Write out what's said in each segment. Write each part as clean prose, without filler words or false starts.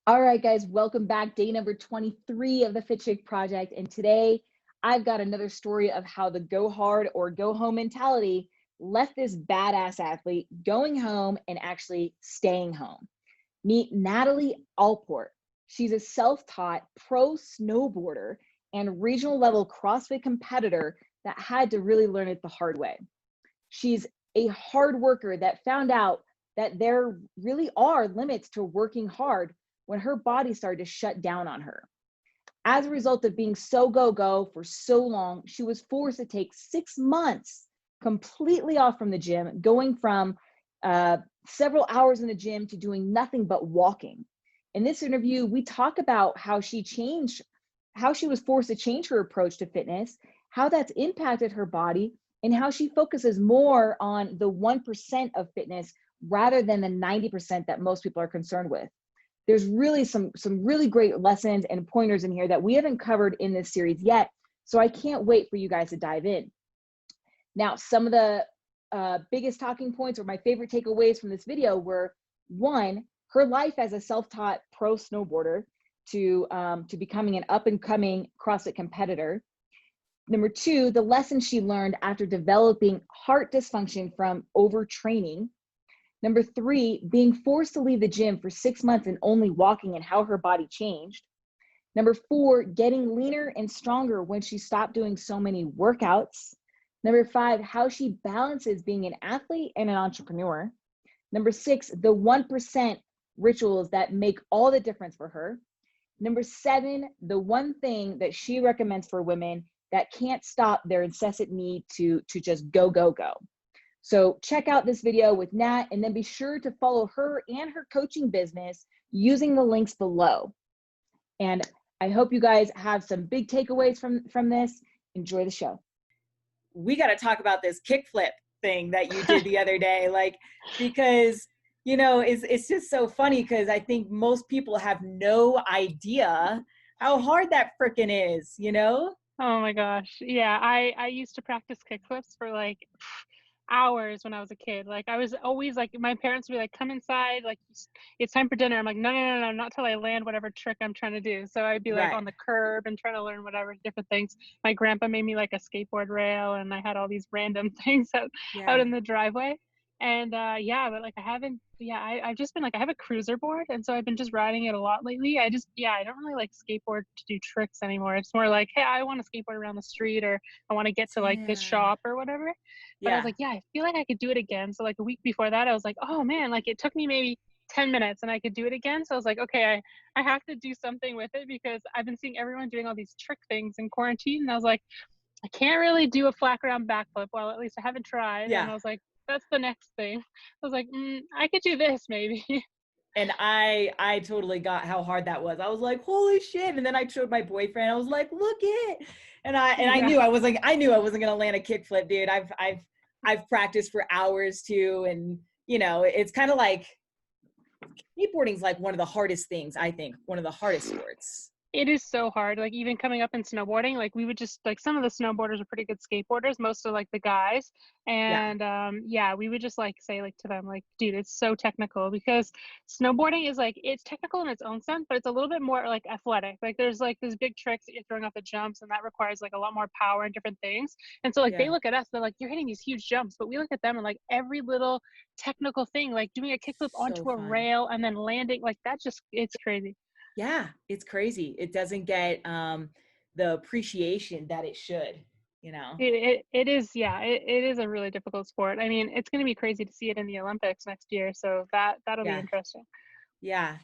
All right, guys, welcome back. Day number 23 of the Fit Chick Project. And today I've got another story of how the go hard or go home mentality left this badass athlete going home and actually staying home. Meet Natalie Allport. She's a self taught pro snowboarder and regional level CrossFit competitor that had to really learn it the hard way. She's a hard worker that found out that there really are limits to working hard when her body started to shut down on her. As a result of being so go for so long, she was forced to take 6 months completely off from the gym, going from several hours in the gym to doing nothing but walking. In this interview, we talk about how she was forced to change her approach to fitness, how that's impacted her body, and how she focuses more on the 1% of fitness rather than the 90% that most people are concerned with. There's really some really great lessons and pointers in here that we haven't covered in this series yet. So I can't wait for you guys to dive in. Now, some of the biggest talking points or my favorite takeaways from this video were, one, her life as a self-taught pro snowboarder to becoming an up-and-coming CrossFit competitor. Number two, the lessons she learned after developing heart dysfunction from overtraining. Number three, being forced to leave the gym for 6 months and only walking and how her body changed. Number four, getting leaner and stronger when she stopped doing so many workouts. Number five, how she balances being an athlete and an entrepreneur. Number six, the 1% rituals that make all the difference for her. Number seven, the one thing that she recommends for women that can't stop their incessant need to just go. So check out this video with Nat, and then be sure to follow her and her coaching business using the links below. And I hope you guys have some big takeaways from this. Enjoy the show. We got to talk about this kickflip thing that you did the other day, because it's just so funny, because I think most people have no idea how hard that frickin' is. Oh my gosh. Yeah, I used to practice kickflips for hours when I was a kid. I was always my parents would be like, come inside, it's time for dinner. I'm like, no, not till I land whatever trick I'm trying to do. So I'd be Right. on the curb and trying to learn whatever different things. My grandpa made me a skateboard rail, and I had all these random things out in the driveway. And but I haven't, I've just been I have a cruiser board, and so I've been just riding it a lot lately. I don't really like skateboard to do tricks anymore. It's more hey, I want to skateboard around the street, or I want to get to this shop or whatever. But I was I feel like I could do it again. So a week before that, I was oh man, it took me maybe 10 minutes and I could do it again. So I was okay, I have to do something with it, because I've been seeing everyone doing all these trick things in quarantine. And I was I can't really do a flat ground backflip. Well, at least I haven't tried. Yeah. And I was that's the next thing. I was I could do this maybe. And I totally got how hard that was. I was like, holy shit. And then I showed my boyfriend. I was like, look it. And I knew I wasn't gonna land a kickflip, dude. I've practiced for hours too. And it's kind of skateboarding's one of the hardest things, I think, one of the hardest sports. It is so hard. Even coming up in snowboarding, we would just some of the snowboarders are pretty good skateboarders, most are the guys. And we would just say to them, dude, it's so technical, because snowboarding is it's technical in its own sense, but it's a little bit more athletic. There's these big tricks that you're throwing off the jumps, and that requires a lot more power and different things. And so they look at us, they're you're hitting these huge jumps, but we look at them and every little technical thing, doing a kickflip onto a rail and then landing, it's crazy. Yeah, it's crazy. It doesn't get the appreciation that it should, It is, it is a really difficult sport. I mean, it's going to be crazy to see it in the Olympics next year, so that'll be interesting. Yeah.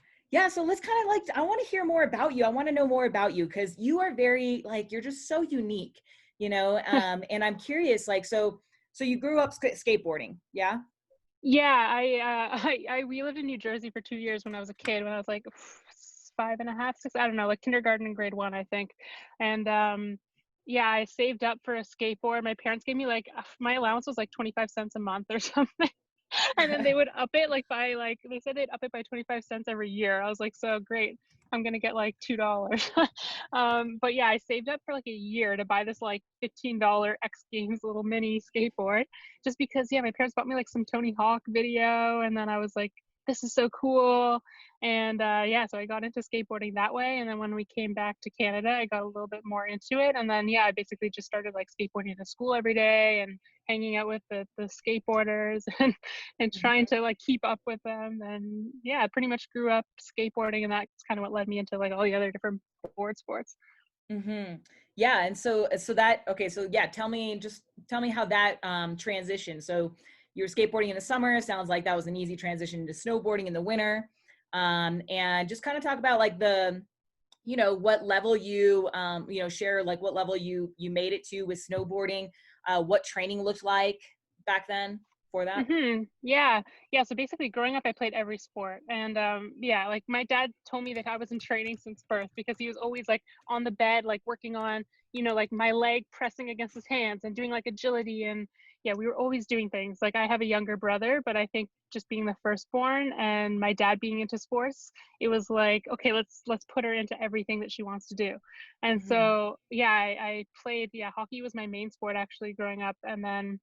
So let's kind of I want to hear more about you. I want to know more about you, because you are very you're just so unique, and I'm curious, so you grew up skateboarding, yeah? Yeah, we lived in New Jersey for 2 years when I was a kid, when I was 5.5, 6, I don't know, kindergarten and grade 1, I think. And I saved up for a skateboard. My parents gave me my allowance was 25 cents a month or something. And then they would up it by they said they'd up it by 25 cents every year. I was so great, I'm gonna get $2. But I saved up for a year to buy this $15 X Games little mini skateboard, just because my parents bought me some Tony Hawk video, and then I was this is so cool. And yeah, so I got into skateboarding that way. And then when we came back to Canada, I got a little bit more into it. And then, yeah, I basically just started like skateboarding to school every day and hanging out with the skateboarders and trying to like keep up with them. And yeah, I pretty much grew up skateboarding, and that's kind of what led me into like all the other different board sports. Yeah. And so that, okay. So yeah, tell me how that transition. So you were skateboarding in the summer. Sounds like that was an easy transition to snowboarding in the winter. And just kind of talk about like the, what level you, share like what level you made it to with snowboarding, what training looked like back then for that. Yeah. So basically growing up, I played every sport. And yeah, like my dad told me that I was in training since birth, because he was always like on the bed, like working on, like my leg pressing against his hands and doing like agility. And yeah, we were always doing things. Like I have a younger brother, but I think just being the firstborn and my dad being into sports, it was like, okay, let's put her into everything that she wants to do. And so yeah, I played, hockey was my main sport actually growing up. And then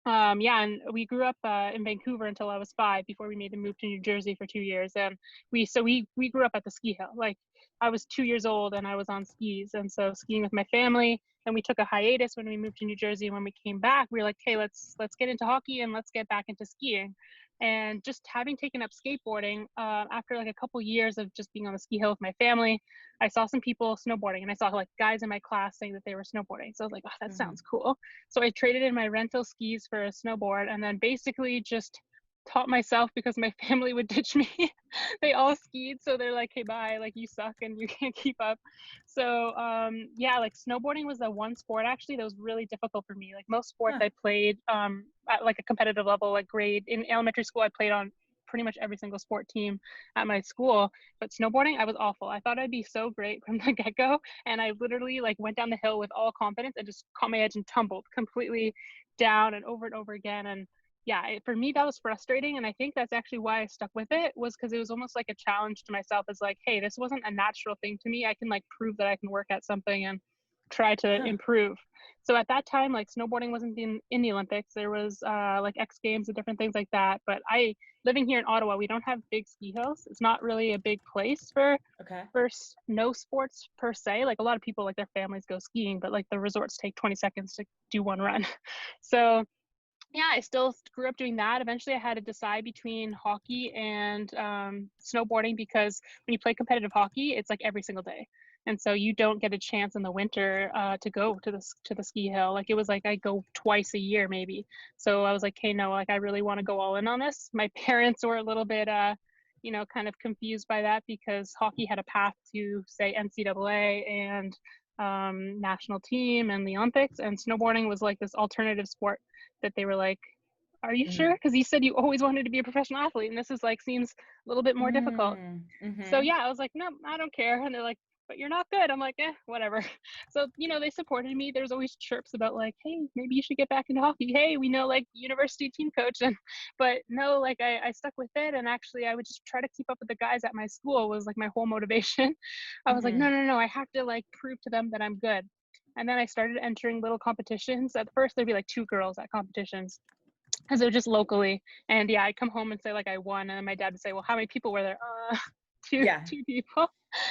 yeah, and we grew up in Vancouver until I was 5 before we made the move to New Jersey for 2 years. And we grew up at the ski hill. Like I was 2 years old and I was on skis, and so skiing with my family. And we took a hiatus when we moved to New Jersey. When we came back, we were like, hey, let's get into hockey and let's get back into skiing. And just having taken up skateboarding, after like a couple years of just being on the ski hill with my family, I saw some people snowboarding, and I saw like guys in my class saying that they were snowboarding. So I was like, oh, that sounds cool. So I traded in my rental skis for a snowboard, and then basically just taught myself, because my family would ditch me. They all skied, so they're like, hey, bye, like you suck and you can't keep up. So yeah, like snowboarding was the one sport actually that was really difficult for me. Like most sports I played at like a competitive level, like grade in elementary school, I played on pretty much every single sport team at my school. But snowboarding, I was awful. I thought I'd be so great from the get-go, and I literally like went down the hill with all confidence and just caught my edge and tumbled completely down and over again. And yeah, for me that was frustrating, and I think that's actually why I stuck with it, was because it was almost like a challenge to myself. As like, hey, this wasn't a natural thing to me. I can like prove that I can work at something and try to improve. So at that time, like snowboarding wasn't in the Olympics. There was like X Games and different things like that. But living here in Ottawa, we don't have big ski hills. It's not really a big place for snow sports per se. Like a lot of people, like their families go skiing, but like the resorts take 20 seconds to do one run. So yeah, I still grew up doing that. Eventually I had to decide between hockey and snowboarding, because when you play competitive hockey, it's like every single day. And so you don't get a chance in the winter to go to the ski hill. Like it was like I go twice a year maybe. So I was like, hey, no, like I really want to go all in on this. My parents were a little bit kind of confused by that, because hockey had a path to say NCAA and national team and the Olympics, and snowboarding was like this alternative sport that they were like, are you sure? Because you said you always wanted to be a professional athlete, and this is like seems a little bit more difficult. So yeah, I was like, no, I don't care. And they're like, but you're not good. I'm like, whatever. So they supported me. There's always chirps about like, hey, maybe you should get back into hockey. Hey, we know like university team coach. But no, like I stuck with it, and actually I would just try to keep up with the guys at my school was like my whole motivation. I was like, no, I have to like prove to them that I'm good. And then I started entering little competitions. At first there'd be like 2 girls at competitions, because they're just locally. And yeah, I'd come home and say like I won, and then my dad would say, well, how many people were there? Two people.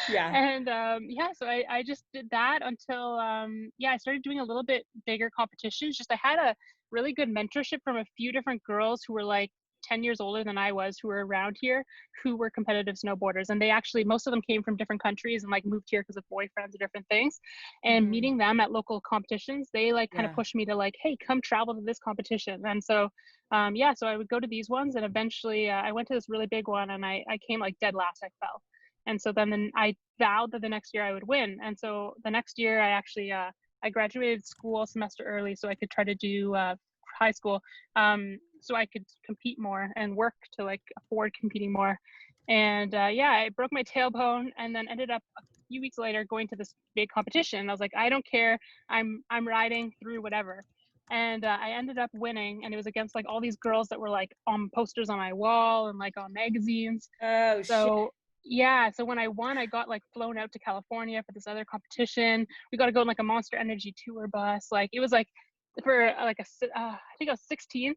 And yeah, so I just did that until I started doing a little bit bigger competitions. Just I had a really good mentorship from a few different girls who were like 10 years older than I was, who were around here, who were competitive snowboarders. And they actually, most of them came from different countries and like moved here because of boyfriends and different things. And meeting them at local competitions, they like kind of pushed me to like, hey, come travel to this competition. And so so I would go to these ones, and eventually I went to this really big one, and I came like dead last. I fell. And so then I vowed that the next year I would win. And so the next year I actually I graduated school a semester early so I could try to do high school, so I could compete more and work to like afford competing more. And I broke my tailbone, and then ended up a few weeks later going to this big competition. And I was like, I don't care, I'm riding through whatever. And I ended up winning, and it was against like all these girls that were like on posters on my wall and like on magazines. Oh, so yeah, so when I won, I got like flown out to California for this other competition. We got to go in like a Monster Energy tour bus. Like it was like for like I think I was 16.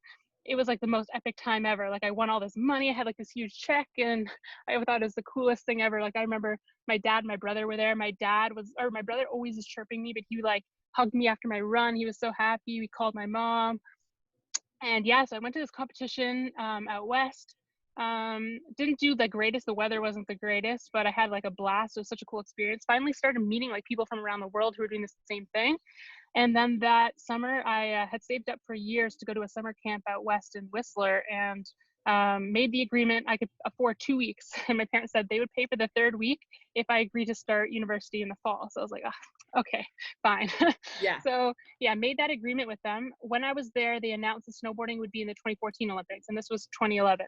it was like the most epic time ever. Like I won all this money. I had like this huge check, and I thought it was the coolest thing ever. Like I remember my dad and my brother were there. My brother always is chirping me, but he like hugged me after my run. He was so happy. We called my mom. And yeah, so I went to this competition out west. Didn't do the greatest. The weather wasn't the greatest, but I had like a blast. It was such a cool experience. Finally started meeting like people from around the world who were doing the same thing. And then that summer, I had saved up for years to go to a summer camp out west in Whistler, and made the agreement I could afford 2 weeks. And my parents said they would pay for the third week if I agreed to start university in the fall. So I was like, oh, okay, fine. Yeah. So yeah, made that agreement with them. When I was there, they announced the snowboarding would be in the 2014 Olympics, and this was 2011.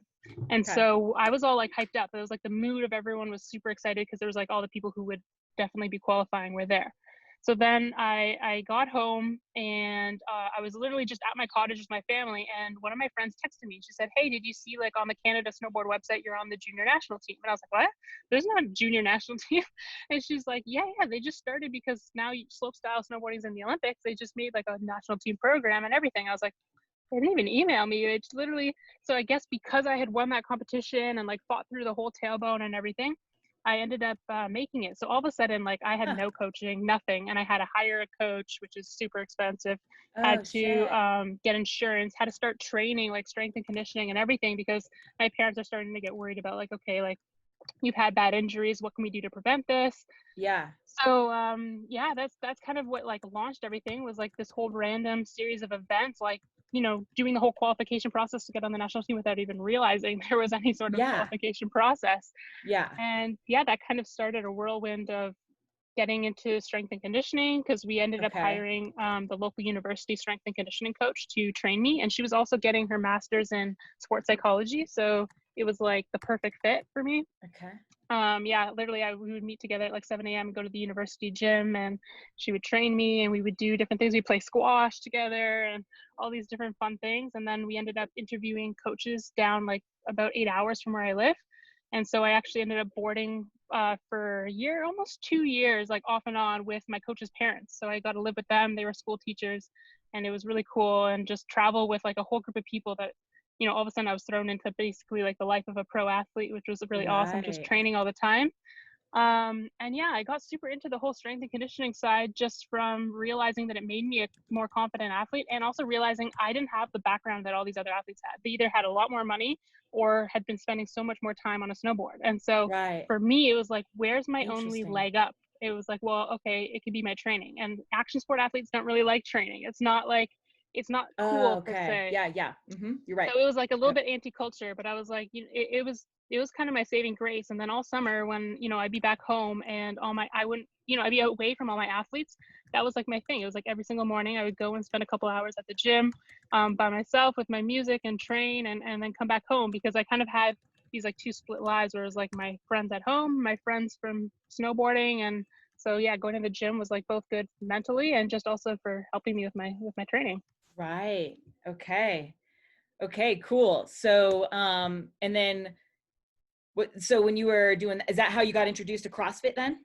And Okay. so I was all like hyped up. It was like the mood of everyone was super excited because there was like all the people who would definitely be qualifying were there. So then I got home, and I was literally just at my cottage with my family, and one of my friends texted me. She said, "Hey, did you see like on the Canada Snowboard website you're on the junior national team?" And I was like, "What? There's not a junior national team." And she's like, yeah, they just started because now slopestyle snowboarding's in the Olympics. They just made like a national team program and everything. I was like, they didn't even email me. It's literally, so I guess because I had won that competition and like fought through the whole tailbone and everything, I ended up making it. So all of a sudden, like I had no coaching, nothing. And I had to hire a coach, which is super expensive. Had to get insurance, had to start training, like strength and conditioning and everything, because my parents are starting to get worried about like, okay, like you've had bad injuries. What can we do to prevent this? Yeah. So yeah, that's kind of what like launched everything, was like this whole random series of events, like, you know, doing the whole qualification process to get on the national team without even realizing there was any sort of qualification process. Yeah. And yeah, that kind of started a whirlwind of getting into strength and conditioning, because we ended up hiring the local university strength and conditioning coach to train me. And she was also getting her master's in sports psychology. So it was like the perfect fit for me. Okay. Yeah, literally we would meet together at like 7 a.m. and go to the university gym, and she would train me, and we would do different things. We'd play squash together and all these different fun things. And then we ended up interviewing coaches down like about 8 hours from where I live. And so I actually ended up boarding for a year, almost 2 years, like off and on with my coach's parents. So I got to live with them. They were school teachers, and it was really cool. And just travel with like a whole group of people that, you know, all of a sudden I was thrown into basically like the life of a pro athlete, which was really awesome, just training all the time. And yeah, I got super into the whole strength and conditioning side just from realizing that it made me a more confident athlete, and also realizing I didn't have the background that all these other athletes had. They either had a lot more money or had been spending so much more time on a snowboard. And so for me, it was like, where's my only leg up? It was like, well, okay, it could be my training. And action sport athletes don't really like training. It's not cool per se. Yeah. Mm-hmm. You're right. So it was like a little bit anti-culture, but I was like, you know, it was kind of my saving grace. And then all summer when, you know, I'd be back home and I'd be away from all my athletes. That was like my thing. It was like every single morning I would go and spend a couple hours at the gym by myself with my music and train, and then come back home, because I kind of had these like two split lives, where it was like my friends at home, my friends from snowboarding. And so yeah, going to the gym was like both good mentally and just also for helping me with my training. Right. Okay, cool. So and then so when you were doing, is that how you got introduced to CrossFit then?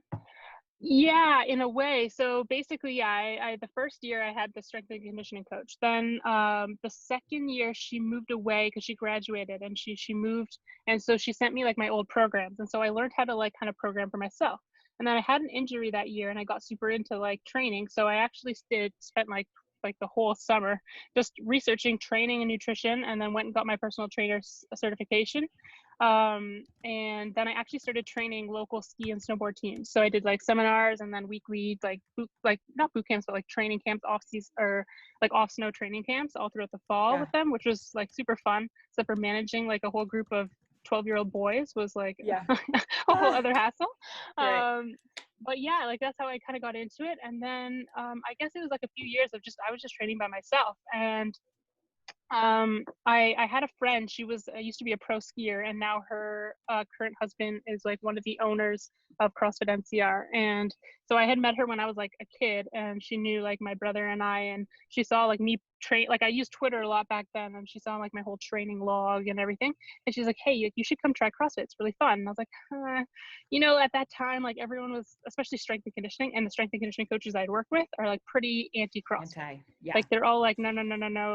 Yeah, in a way. So basically, yeah, I the first year I had the strength and conditioning coach. Then the second year she moved away because she graduated, and she moved, and so she sent me like my old programs, and so I learned how to like kind of program for myself. And then I had an injury that year, and I got super into like training. So I actually spent like the whole summer just researching training and nutrition, and then went and got my personal trainer certification. And then I actually started training local ski and snowboard teams. So I did like seminars, and then weekly not boot camps, but like training camps, off snow training camps all throughout the fall with them, which was like super fun. Except for managing like a whole group of 12-year-old boys was like a whole other hassle. But yeah, like that's how I kind of got into it. And then I guess it was like a few years of I was just training by myself. And I had a friend. She used to be a pro skier, and now her current husband is like one of the owners of CrossFit NCR. And so I had met her when I was like a kid, and she knew like my brother and I, and she saw like me train, like I used Twitter a lot back then, and she saw like my whole training log and everything, and she's like, hey, you should come try CrossFit, it's really fun. And I was like, at that time, like everyone was, especially strength and conditioning, and the strength and conditioning coaches I'd work with are like pretty anti-CrossFit. Yeah. Like they're all like, no,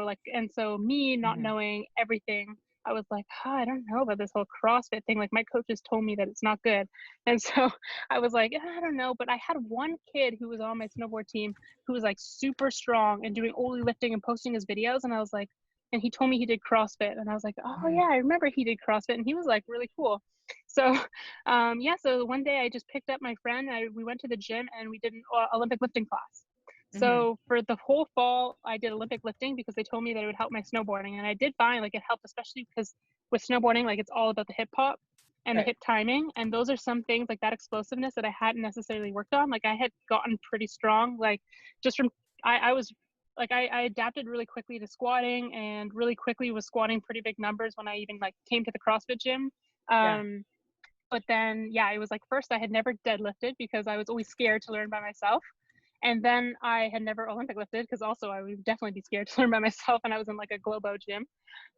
like, and so me not Mm-hmm. knowing everything, I was like, I don't know about this whole CrossFit thing. Like my coaches told me that it's not good. And so I was like, I don't know. But I had one kid who was on my snowboard team who was like super strong and doing only lifting and posting his videos. And I was like, and he told me he did CrossFit. And I was like, oh yeah, I remember he did CrossFit. And he was like really cool. So so one day I just picked up my friend, we went to the gym and we did an Olympic lifting class. So for the whole fall, I did Olympic lifting because they told me that it would help my snowboarding. And I did find like it helped, especially because with snowboarding, like it's all about the hip pop and the hip timing. And those are some things like that explosiveness that I hadn't necessarily worked on. Like I had gotten pretty strong, like just from, I was like, I adapted really quickly to squatting and really quickly was squatting pretty big numbers when I even like came to the CrossFit gym. But then, it was like first I had never deadlifted because I was always scared to learn by myself. And then I had never Olympic lifted because also I would definitely be scared to learn by myself, and I was in like a Globo gym.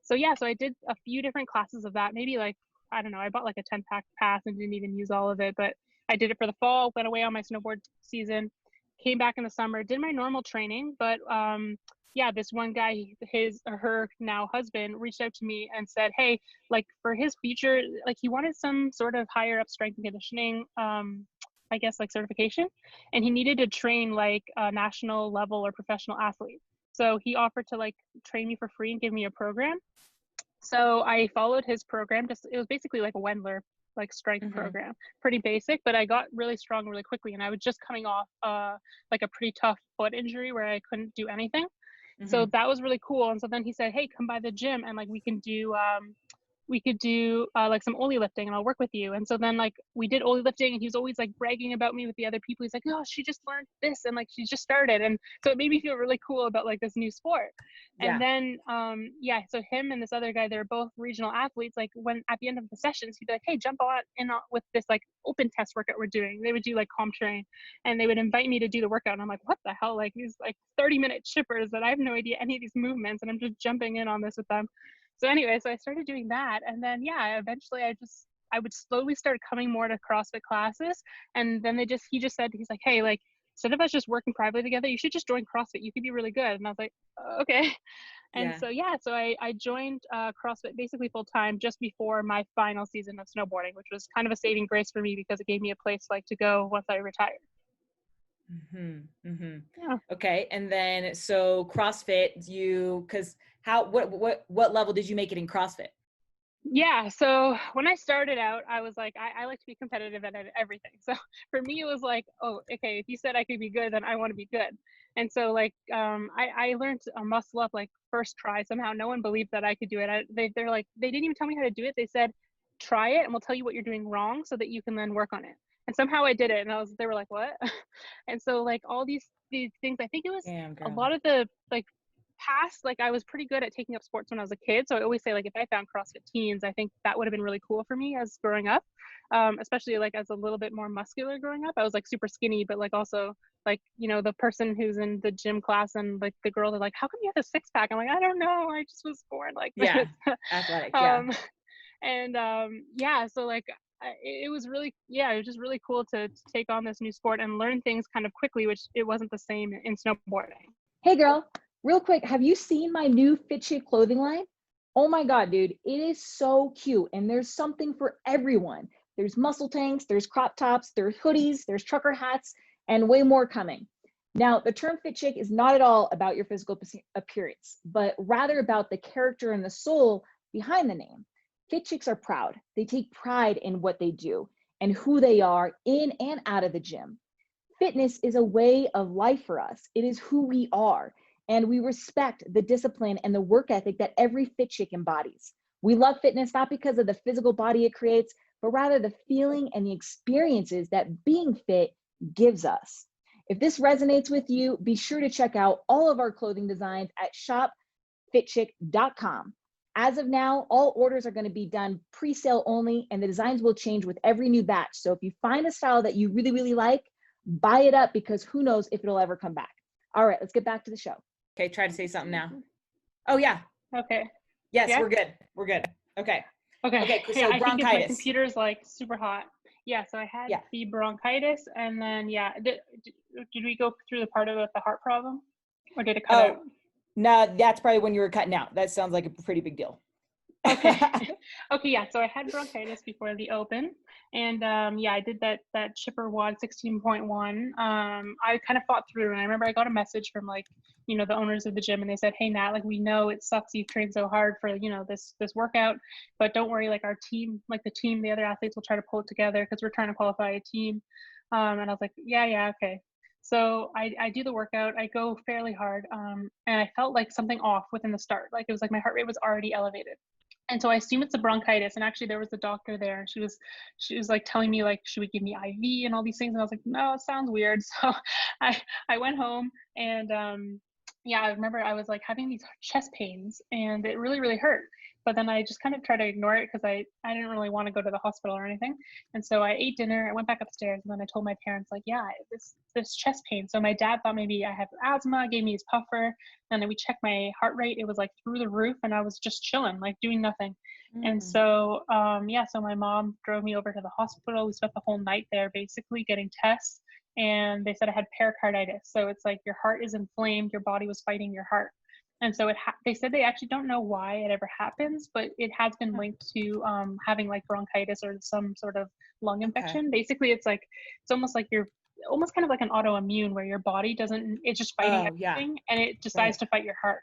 So so I did a few different classes of that. Maybe like, I don't know, I bought like a 10-pack pass and didn't even use all of it, but I did it for the fall, went away on my snowboard season, came back in the summer, did my normal training. But this one guy, his or her now husband, reached out to me and said, hey, like for his future, like he wanted some sort of higher up strength and conditioning I guess like certification, and he needed to train like a national level or professional athlete. So he offered to like train me for free and give me a program. So I followed his program. It was basically like a Wendler like strength program, pretty basic, but I got really strong really quickly. And I was just coming off like a pretty tough foot injury where I couldn't do anything. So that was really cool. And so then he said, hey, come by the gym and like we could do like some Oli lifting and I'll work with you. And so then like we did Oli lifting and he was always like bragging about me with the other people. He's like, oh, she just learned this and like she just started. And so it made me feel really cool about like this new sport. And then so him and this other guy, they're both regional athletes. Like when at the end of the sessions, he'd be like, hey, jump on in with this like open test workout we're doing. They would do like comp train and they would invite me to do the workout. And I'm like, what the hell? Like these like 30-minute chippers that I have no idea any of these movements and I'm just jumping in on this with them. So anyway, so I started doing that. And then, eventually I would slowly start coming more to CrossFit classes. And then he just said, he's like, hey, like, instead of us just working privately together, you should just join CrossFit. You could be really good. And I was like, okay. And so I joined CrossFit basically full time just before my final season of snowboarding, which was kind of a saving grace for me because it gave me a place like to go once I retired. Okay. And then, so CrossFit, what level did you make it in CrossFit? Yeah. So when I started out, I was like, I like to be competitive at everything. So for me, it was like, oh, okay, if you said I could be good, then I want to be good. And so like, I learned a muscle up like first try. Somehow no one believed that I could do it. They're like, they didn't even tell me how to do it. They said, try it and we'll tell you what you're doing wrong so that you can then work on it. And somehow I did it. And they were like, what? And so like all these things, I think it was a lot of the like past, like I was pretty good at taking up sports when I was a kid. So I always say like, if I found CrossFit Teens, I think that would have been really cool for me as growing up, especially like as a little bit more muscular growing up. I was like super skinny, but like also like, the person who's in the gym class and like the girls are like, how come you have a 6-pack? I'm like, I don't know. I just was born like this. Athletic. So like it was just really cool to take on this new sport and learn things kind of quickly, which it wasn't the same in snowboarding. Hey girl, real quick, have you seen my new Fit Chick clothing line? Oh my God, dude, it is so cute and there's something for everyone. There's muscle tanks, there's crop tops, there's hoodies, there's trucker hats, and way more coming. Now, the term Fit Chick is not at all about your physical appearance, but rather about the character and the soul behind the name. Fit Chicks are proud. They take pride in what they do and who they are in and out of the gym. Fitness is a way of life for us. It is who we are. And we respect the discipline and the work ethic that every Fit Chick embodies. We love fitness not because of the physical body it creates, but rather the feeling and the experiences that being fit gives us. If this resonates with you, be sure to check out all of our clothing designs at shopfitchick.com. As of now, all orders are going to be done pre-sale only, and the designs will change with every new batch. So if you find a style that you really, really like, buy it up because who knows if it'll ever come back. All right, let's get back to the show. Okay, try to say something now. Oh yeah. Okay. Yes, Yeah? we're good. We're good. Okay. Okay. Okay, Yeah, so I think it's my bronchitis. computer's like super hot. Yeah, so I had Yeah. the bronchitis, and then yeah, did we go through the part about the heart problem, or did it cut out? Oh, no, that's probably when you were cutting out. That sounds like a pretty big deal. Okay. Okay, yeah. So I had bronchitis before the open, and yeah, I did that chipper WOD 16.1. I kind of fought through, and I remember I got a message from like, you know, the owners of the gym, and they said, "Hey Nat, like we know it sucks you've trained so hard for, you know, this workout, but don't worry, like our team, like the other athletes will try to pull it together because we're trying to qualify a team." And I was like, yeah, okay. So I do the workout, I go fairly hard, and I felt like something off within the start. Like it was like my heart rate was already elevated. And so I assume it's a bronchitis. And actually there was a doctor there, and she was like telling me like, should we give me IV and all these things? And I was like, no, it sounds weird. So I went home, and yeah, I remember I was like having these chest pains, and it really, really hurt. But then I just kind of tried to ignore it because I didn't really want to go to the hospital or anything. And so I ate dinner, I went back upstairs, and then I told my parents like, yeah, this chest pain. So my dad thought maybe I have asthma, gave me his puffer, and then we checked my heart rate. It was like through the roof, and I was just chilling, like doing nothing. And so yeah, so my mom drove me over to the hospital. We spent the whole night there basically getting tests, and they said I had pericarditis. So it's like your heart is inflamed, your body was fighting your heart. And so they said they actually don't know why it ever happens, but it has been linked to having like bronchitis or some sort of lung infection. Basically, it's almost like you're almost kind of like an autoimmune where your body doesn't, it's just fighting everything, and it decides to fight your heart.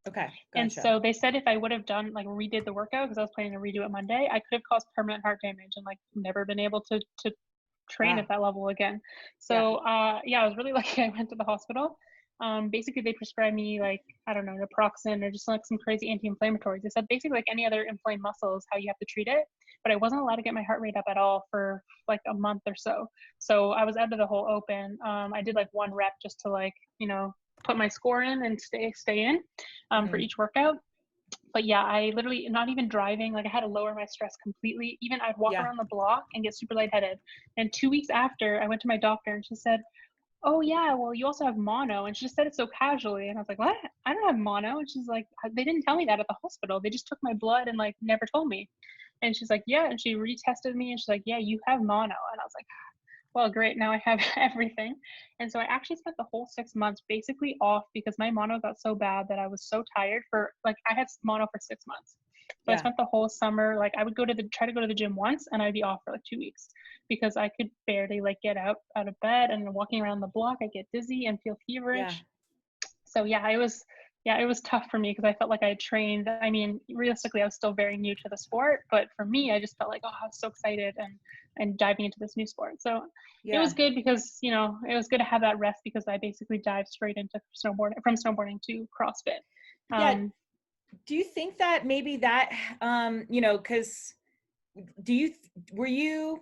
Okay, gotcha. And so they said if I would have done like redid the workout, because I was planning to redo it Monday, I could have caused permanent heart damage and like never been able to train at that level again. So yeah, I was really lucky I went to the hospital. Basically they prescribed me like, I don't know, naproxen or just like some crazy anti-inflammatories. They said basically like any other inflamed muscle is how you have to treat it, but I wasn't allowed to get my heart rate up at all for like a month or so. So I was out of the whole open. I did like one rep just to like, you know, put my score in and stay in for each workout. But yeah, I literally, not even driving, like I had to lower my stress completely. Even I'd walk around the block and get super lightheaded. And 2 weeks after, I went to my doctor, and she said, oh yeah, well you also have mono. And she just said it so casually, and I was like, what? I don't have mono. And she's like, they didn't tell me that at the hospital. They just took my blood and like never told me. And she's like, yeah. And she retested me, and she's like, yeah, you have mono. And I was like, well, great, now I have everything. And so I actually spent the whole 6 months basically off because my mono got so bad that I was so tired for, like, I had mono for 6 months. So I spent the whole summer, like I would try to go to the gym once, and I'd be off for like 2 weeks because I could barely like get out of bed, and walking around the block, I get dizzy and feel feverish. So yeah, it was tough for me because I felt like I had trained. I mean, realistically, I was still very new to the sport, but for me, I just felt like, oh, I was so excited and diving into this new sport. So it was good because, you know, it was good to have that rest because I basically dived straight into snowboarding to CrossFit. Do you think that maybe that, you know, because were you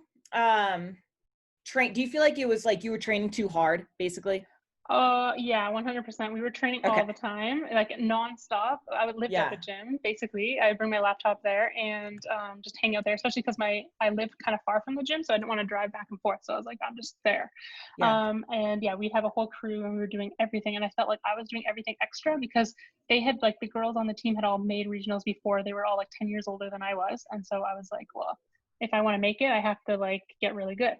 trained? Do you feel like it was like you were training too hard, basically? Yeah, 100%. We were training all the time, like nonstop. I would live at the gym, basically. I'd bring my laptop there and just hang out there, especially because I lived kind of far from the gym, so I didn't want to drive back and forth. So I was like, I'm just there. And yeah, we'd have a whole crew, and we were doing everything. And I felt like I was doing everything extra because they had, like, the girls on the team had all made regionals before. They were all like 10 years older than I was. And so I was like, well, if I want to make it, I have to like get really good.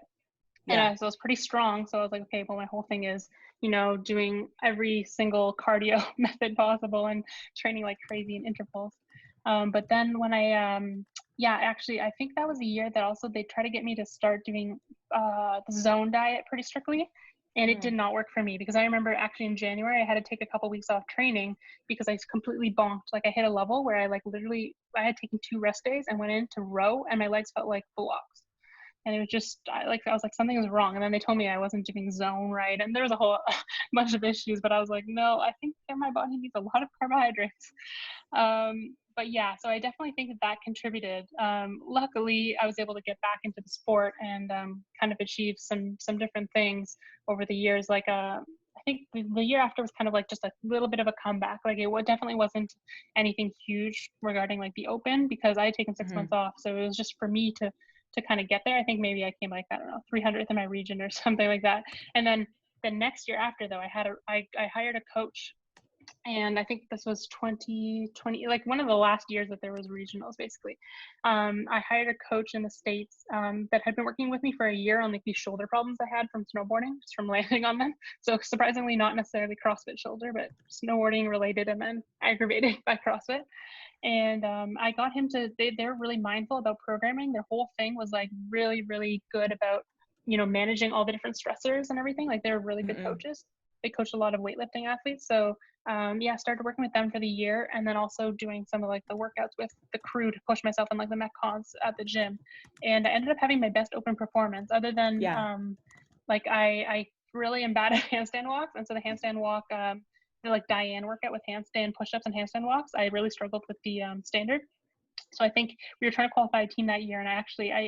And so I was pretty strong. So I was like, okay, well, my whole thing is, you know, doing every single cardio method possible and training like crazy in intervals. But then when actually, I think that was a year that also they tried to get me to start doing the zone diet pretty strictly. And it did not work for me because I remember actually in January, I had to take a couple weeks off training because I completely bonked. Like I hit a level where I like literally, I had taken 2 rest days and went in to row, and my legs felt like blocks. And it was just I was like, something was wrong. And then they told me I wasn't doing zone right, and there was a whole bunch of issues, but I was like, no, I think that my body needs a lot of carbohydrates. But yeah, so I definitely think that contributed. Luckily, I was able to get back into the sport and kind of achieve some different things over the years. Like I think the year after was kind of like just a little bit of a comeback. Like it definitely wasn't anything huge regarding like the open because I had taken 6 months off. So it was just for me to kind of get there. I think maybe I came like, I don't know, 300th in my region or something like that. And then the next year after though, I hired a coach And I think this was 2020, like one of the last years that there was regionals, basically. I hired a coach in the States that had been working with me for a year on like these shoulder problems I had from snowboarding, just from landing on them. So surprisingly, not necessarily CrossFit shoulder, but snowboarding related and then aggravated by CrossFit. And I got him to, they're really mindful about programming. Their whole thing was like really, really good about, managing all the different stressors and everything. Like they're really good coaches. They coach a lot of weightlifting athletes. So yeah, I started working with them for the year, and then also doing some of like the workouts with the crew to push myself in like the Metcons at the gym. And I ended up having my best open performance, other than like I really am bad at handstand walks. And so the handstand walk, the like Diane workout with handstand push-ups and handstand walks, I really struggled with the standard. So I think we were trying to qualify a team that year, and I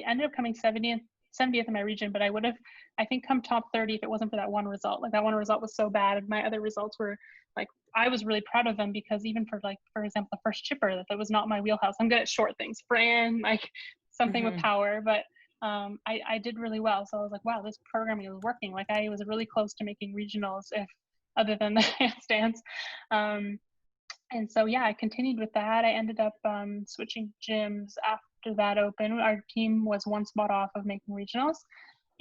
ended up coming 70th in my region, but I would have, I think, come top 30 if it wasn't for that one result. Like that one result was so bad, and my other results were like, I was really proud of them, because even for like, for example, the first chipper, that was not my wheelhouse. I'm good at short things, Fran, like something with power, but I did really well. So I was like, wow, this programming is working. Like I was really close to making regionals, if other than the handstands. And so, yeah, I continued with that. I ended up switching gyms after that open. Our team was one spot off of making regionals.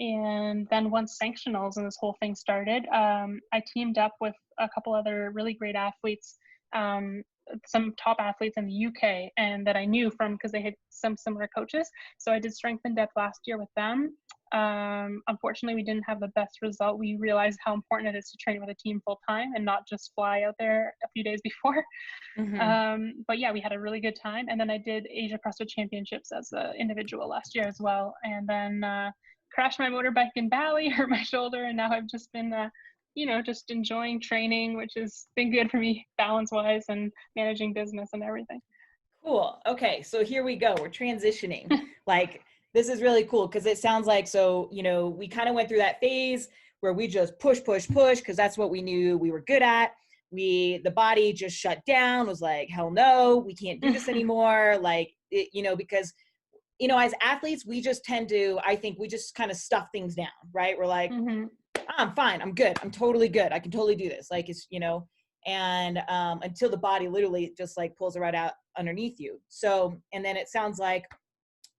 And then once sanctionals and this whole thing started, I teamed up with a couple other really great athletes, some top athletes in the UK, and that I knew from, because they had some similar coaches. So I did strength and depth last year with them. Unfortunately, we didn't have the best result. We realized how important it is to train with a team full time and not just fly out there a few days before. But yeah, we had a really good time. And then I did Asia CrossFit Championships as an individual last year as well. And then crashed my motorbike in Bali, hurt my shoulder, and now I've just been just enjoying training, which has been good for me balance wise and managing business and everything. Cool. Okay. So here we go. We're transitioning. Like, this is really cool, because it sounds like, so, we kind of went through that phase where we just push, because that's what we knew we were good at. The body just shut down, was like, hell no, we can't do this anymore. Like, because, as athletes, we just tend to, I think we just kind of stuff things down, right? We're like, I'm fine. I'm good. I'm totally good. I can totally do this. Like, it's, and until the body literally just like pulls it right out underneath you. So, and then it sounds like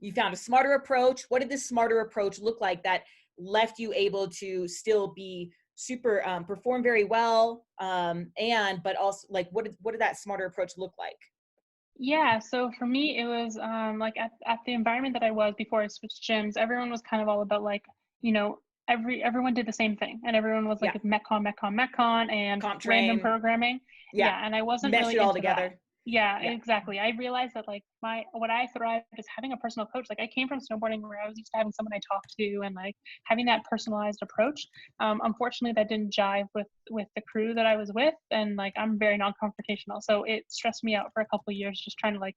you found a smarter approach. What did this smarter approach look like that left you able to still be super, perform very well? But also like, what did that smarter approach look like? Yeah, so for me, it was like at the environment that I was before I switched gyms, everyone was kind of all about like, everyone did the same thing, and everyone was like Metcon and comp random train. programming. Yeah, and I wasn't Mesh really it all into together. that. Yeah, exactly. I realized that like what I thrive is having a personal coach. Like I came from snowboarding where I was used to having someone I talked to and like having that personalized approach. Unfortunately, that didn't jive with the crew that I was with, and like I'm very non-confrontational, so it stressed me out for a couple of years just trying to like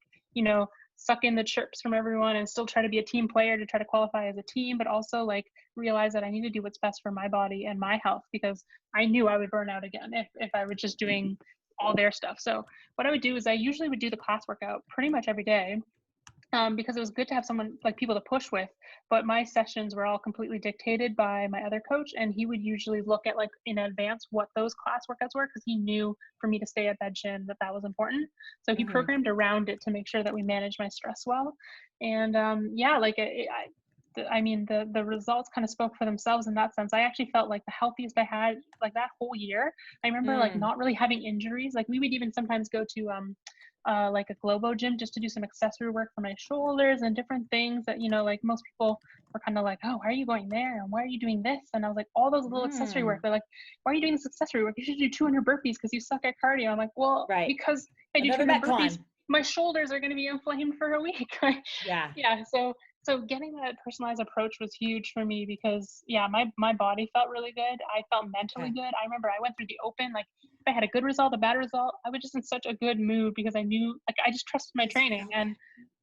suck in the chirps from everyone and still try to be a team player to try to qualify as a team, but also like realize that I need to do what's best for my body and my health, because I knew I would burn out again if I were just doing all their stuff. So what I would do is I usually would do the class workout pretty much every day, because it was good to have someone like people to push with, but my sessions were all completely dictated by my other coach, and he would usually look at like in advance what those class workouts were, because he knew for me to stay at that gym that was important. So he programmed around it to make sure that we managed my stress well. And like I mean, the results kind of spoke for themselves in that sense. I actually felt like the healthiest I had like that whole year. I remember like not really having injuries. Like we would even sometimes go to like a Globo gym just to do some accessory work for my shoulders and different things that, like most people were kind of like, oh, why are you going there? And why are you doing this? And I was like, all those little accessory work. They're like, why are you doing this accessory work? You should do 200 burpees because you suck at cardio. I'm like, well, because if I do 200 burpees, my shoulders are going to be inflamed for a week. Yeah. So getting that personalized approach was huge for me, because my body felt really good. I felt mentally good. I remember I went through the open, like if I had a good result, a bad result, I was just in such a good mood because I knew, like, I just trusted my training. And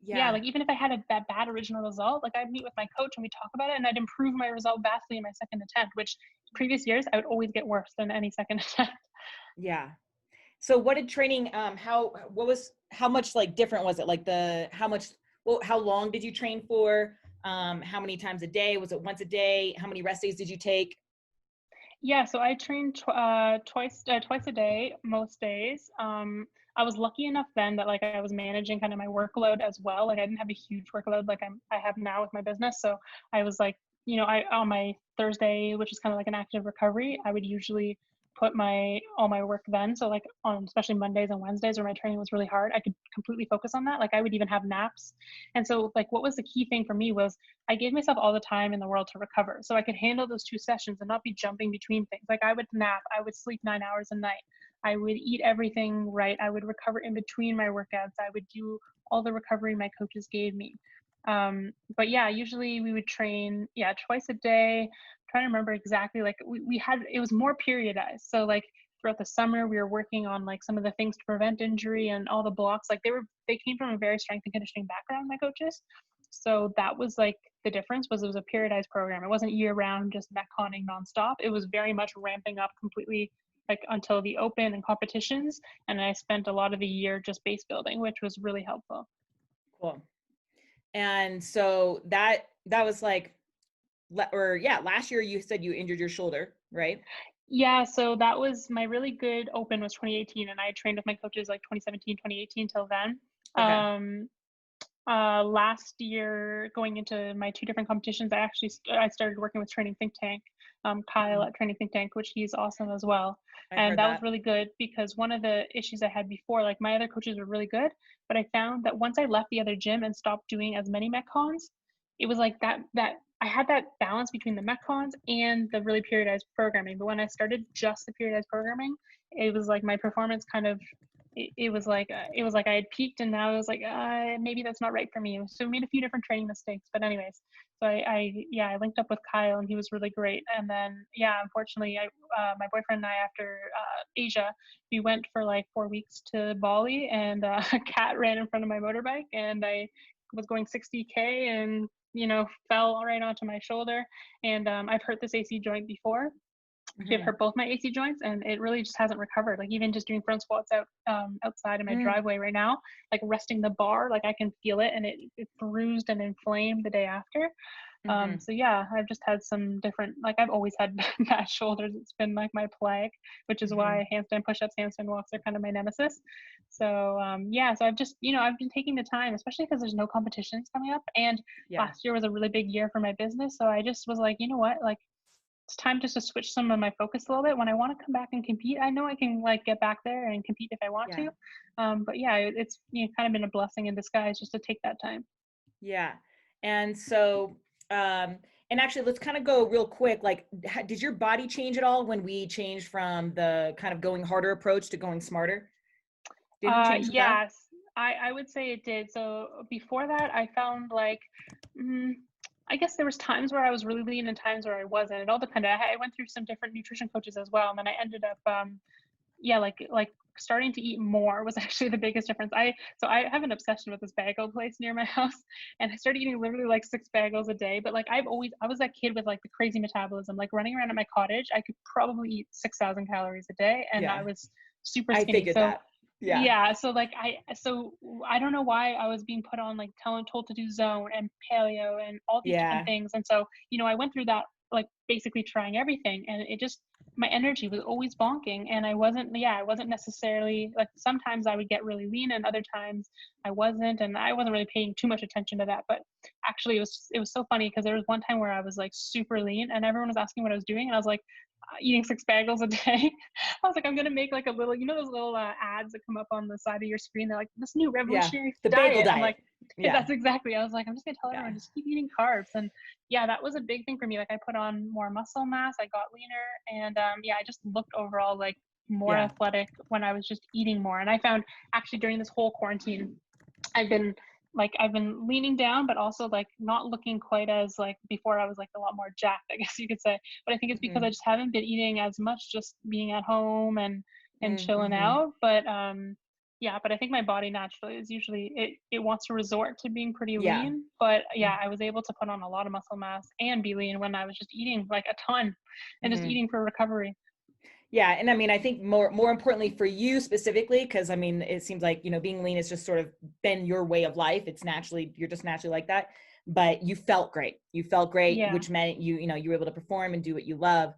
like even if I had that bad original result, like I'd meet with my coach and we'd talk about it, and I'd improve my result vastly in my second attempt, which previous years I would always get worse than any second attempt. Yeah. So what did training, how much like different was it? Like how long did you train for? How many times a day? Was it once a day? How many rest days did you take? Yeah, so I trained twice a day most days. I was lucky enough then that like I was managing kind of my workload as well. Like I didn't have a huge workload like I have now with my business. So I was like, I on my Thursday, which is kind of like an active recovery, I would usually put my all my work then. So like on especially Mondays and Wednesdays where my training was really hard, I could completely focus on that. Like I would even have naps. And so like what was the key thing for me was I gave myself all the time in the world to recover. So I could handle those 2 sessions and not be jumping between things. Like I would nap, I would sleep 9 hours a night. I would eat everything right. I would recover in between my workouts. I would do all the recovery my coaches gave me. But yeah, usually we would train, twice a day. I'm trying to remember exactly, like we had, it was more periodized. So like throughout the summer, we were working on like some of the things to prevent injury and all the blocks. Like they came from a very strength and conditioning background, my coaches. So that was like the difference was it was a periodized program. It wasn't year round, just metconning nonstop. It was very much ramping up completely like until the open and competitions. And I spent a lot of the year just base building, which was really helpful. Cool. And so that was like, last year you said you injured your shoulder, right? Yeah, so that was my really good open was 2018, and I trained with my coaches like 2017, 2018 till then. Okay. Last year going into my 2 different competitions, I started working with Training Think Tank, Kyle at Training Think Tank, which he's awesome as well. I've And heard that that. was really good because one of the issues I had before, like my other coaches were really good, but I found that once I left the other gym and stopped doing as many metcons, it was like that I had that balance between the metcons and the really periodized programming. But when I started just the periodized programming, it was like my performance kind of it was like I had peaked, and now it was like maybe that's not right for me. So we made a few different training mistakes, but anyways, so I linked up with Kyle, and he was really great. And then unfortunately, my boyfriend and I, after Asia, we went for like 4 weeks to Bali, and a cat ran in front of my motorbike, and I was going 60K and fell right onto my shoulder. And I've hurt this AC joint before. I've hurt both my AC joints, and it really just hasn't recovered. Like even just doing front squats outside in my driveway right now, like resting the bar, like I can feel it, and it bruised and inflamed the day after. So yeah, I've just had some different, like I've always had bad shoulders. It's been like my plague, which is why handstand push-ups, handstand walks are kind of my nemesis. So so I've just, I've been taking the time, especially because there's no competitions coming up. And last year was a really big year for my business. So I just was like, you know what, like it's time just to switch some of my focus a little bit. When I want to come back and compete, I know I can like get back there and compete if I want to. But yeah, it's kind of been a blessing in disguise just to take that time. Yeah. And so, and actually let's kind of go real quick. Like, did your body change at all when we changed from the kind of going harder approach to going smarter? Did you change that? Yes, I would say it did. So before that, I found like, I guess there was times where I was really lean and times where I wasn't. It all depended. I went through some different nutrition coaches as well, and then I ended up, like starting to eat more was actually the biggest difference. So I have an obsession with this bagel place near my house, and I started eating literally like 6 bagels a day. But like I was that kid with like the crazy metabolism, like running around at my cottage. I could probably eat 6,000 calories a day, and I was super I skinny. figured So that. Yeah. so like I don't know why I was being put on like told to do zone and paleo and all these different things. And so I went through that, like basically trying everything, and it just, my energy was always bonking, and I wasn't necessarily, like sometimes I would get really lean and other times I wasn't, and I wasn't really paying too much attention to that. But actually it was so funny because there was one time where I was like super lean and everyone was asking what I was doing, and I was like eating 6 bagels a day. I was like, I'm gonna make like a little, those little ads that come up on the side of your screen. They're like, this new revolutionary The diet. bagel I'm like, diet. that's exactly. I was like, I'm just gonna tell everyone just keep eating carbs. And that was a big thing for me. Like I put on more muscle mass, I got leaner, and I just looked overall like more athletic when I was just eating more. And I found actually during this whole quarantine, I've been leaning down, but also like not looking quite as like before. I was like a lot more jacked, I guess you could say. But I think it's because I just haven't been eating as much, just being at home and chilling out. But but I think my body naturally is usually it wants to resort to being pretty lean. But I was able to put on a lot of muscle mass and be lean when I was just eating like a ton and just eating for recovery. Yeah. And I mean, I think more importantly for you specifically, because I mean, it seems like, being lean has just sort of been your way of life. You're just naturally like that, but you felt great. Which meant you were able to perform and do what you love.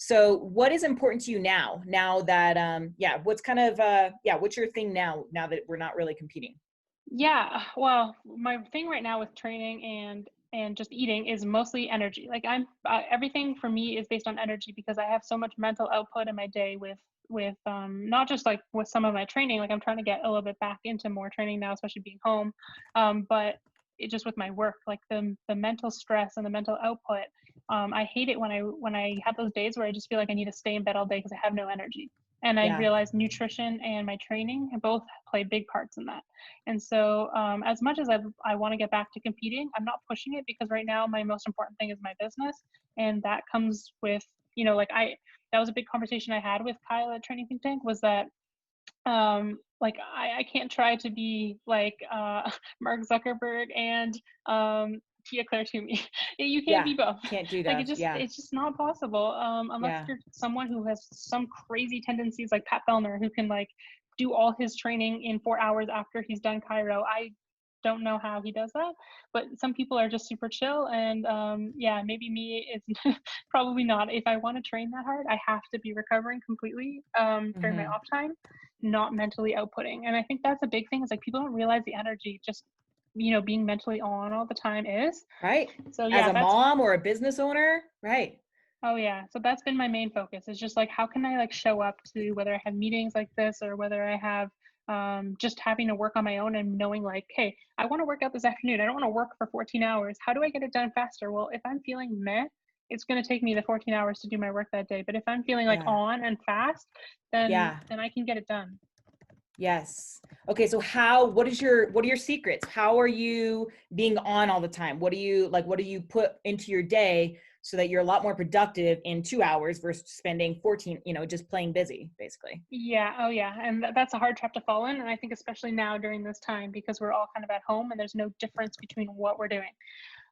So what is important to you now that, what's kind of, what's your thing now that we're not really competing? Yeah, well, my thing right now with training and just eating is mostly energy. Like I'm everything for me is based on energy because I have so much mental output in my day with not just like with some of my training. Like I'm trying to get a little bit back into more training now, especially being home. But it just with my work, like the mental stress and the mental output. I hate it when I have those days where I just feel like I need to stay in bed all day because I have no energy. And I Yeah. realize nutrition and my training both play big parts in that. And so, as much as I want to get back to competing, I'm not pushing it because right now my most important thing is my business, and that comes with like that was a big conversation I had with Kyle at Training Think Tank was that like I can't try to be like Mark Zuckerberg and Tia Claire Toomey. You can't be both. Can't do Like that. it's just not possible unless you're someone who has some crazy tendencies like Pat Fellner who can like do all his training in 4 hours after he's done Cairo. I don't know how he does that, but some people are just super chill and maybe me it's probably not. If I want to train that hard, I have to be recovering completely during my off time, not mentally outputting. And I think that's a big thing is like people don't realize the energy just being mentally on all the time is right. So as a mom or a business owner, right? Oh yeah, so that's been my main focus is just like how can I like show up to whether I have meetings like this or whether I have just having to work on my own and knowing like, hey, I want to work out this afternoon. I don't want to work for 14 hours. How do I get it done faster? Well, if I'm feeling meh, it's going to take me the 14 hours to do my work that day. But if I'm feeling like on and fast, then I can get it done. Yes. Okay. So what are your secrets? How are you being on all the time? What do you put into your day so that you're a lot more productive in 2 hours versus spending 14, just playing busy basically? Yeah. Oh yeah. And that's a hard trap to fall in. And I think especially now during this time, because we're all kind of at home and there's no difference between what we're doing.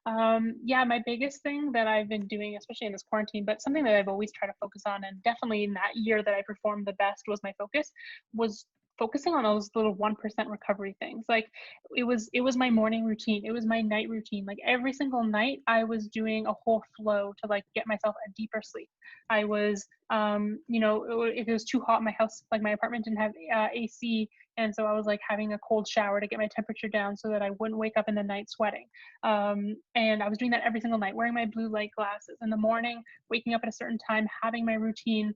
My biggest thing that I've been doing, especially in this quarantine, but something that I've always tried to focus on, and definitely in that year that I performed the best was focusing on those little 1% recovery things. Like it was my morning routine. It was my night routine. Like every single night I was doing a whole flow to like get myself a deeper sleep. I was, if it was too hot in my house, like my apartment didn't have AC. And so I was like having a cold shower to get my temperature down so that I wouldn't wake up in the night sweating. And I was doing that every single night, wearing my blue light glasses in the morning, waking up at a certain time, having my routine,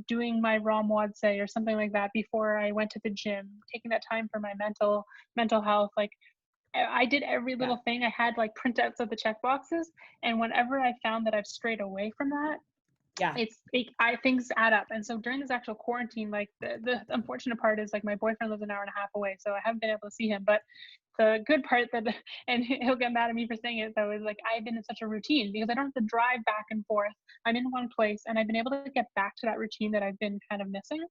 doing my Ram Wadse or something like that before I went to the gym, taking that time for my mental health. Like I did every little thing. I had like printouts of the check boxes. And whenever I found that I've strayed away from that, things add up. And so during this actual quarantine, like the unfortunate part is like my boyfriend lives an hour and a half away, so I haven't been able to see him. But the good part and he'll get mad at me for saying it though, is like I've been in such a routine because I don't have to drive back and forth. I'm in one place and I've been able to get back to that routine that I've been kind of missing.